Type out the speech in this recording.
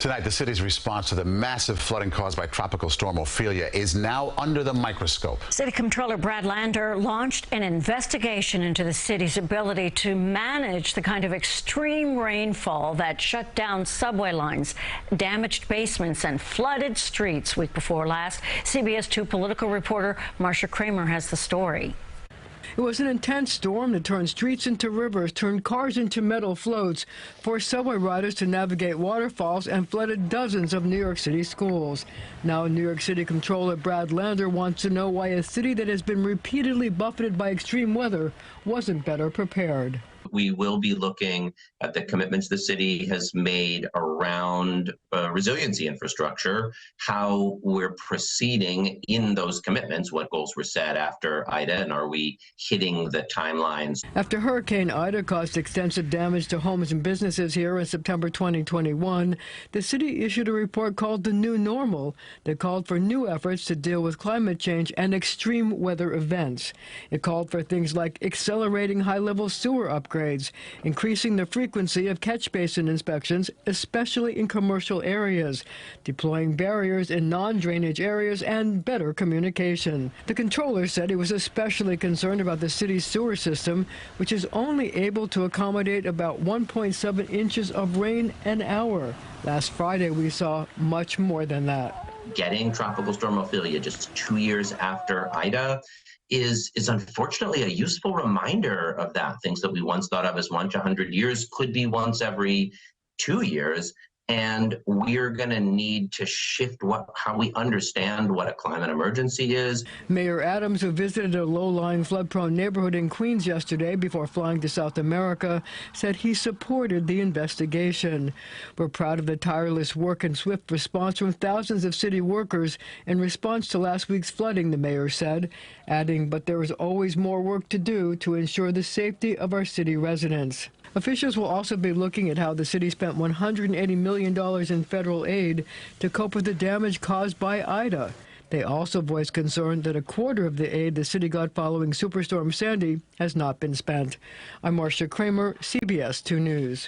Tonight, the city's response to the massive flooding caused by Tropical Storm Ophelia is now under the microscope. City Comptroller Brad Lander launched an investigation into the city's ability to manage the kind of extreme rainfall that shut down subway lines, damaged basements, and flooded streets week before last. CBS 2 political reporter Marcia Kramer has the story. It was an intense storm that turned streets into rivers, turned cars into metal floats, forced subway riders to navigate waterfalls, and flooded dozens of New York City schools. Now, New York City Comptroller Brad Lander wants to know why a city that has been repeatedly buffeted by extreme weather wasn't better prepared. We will be looking at the commitments the city has made around resiliency infrastructure, how we're proceeding in those commitments, what goals were set after Ida, and are we hitting the timelines? After Hurricane Ida caused extensive damage to homes and businesses here in September 2021, the city issued a report called The New Normal that called for new efforts to deal with climate change and extreme weather events. It called for things like accelerating high-level sewer upgrades, increasing the frequency of catch basin inspections, especially in commercial areas, deploying barriers in non-drainage areas, and better communication. The comptroller said he was especially concerned about the city's sewer system, which is only able to accommodate about 1.7 inches of rain an hour. Last Friday, we saw much more than that. Getting Tropical Storm Ophelia just 2 years after Ida is unfortunately a useful reminder of that. Things that we once thought of as once 100 years could be once every 2 years. And we're going to need to shift how we understand what a climate emergency is. Mayor Adams, who visited a low-lying flood-prone neighborhood in Queens yesterday before flying to South America, said he supported the investigation. We're proud of the tireless work and swift response from thousands of city workers in response to last week's flooding, the mayor said, adding, but there is always more work to do to ensure the safety of our city residents. Officials will also be looking at how the city spent $180 million in federal aid to cope with the damage caused by Ida. They also voiced concern that a quarter of the aid the city got following Superstorm Sandy has not been spent. I'm Marcia Kramer, CBS 2 News.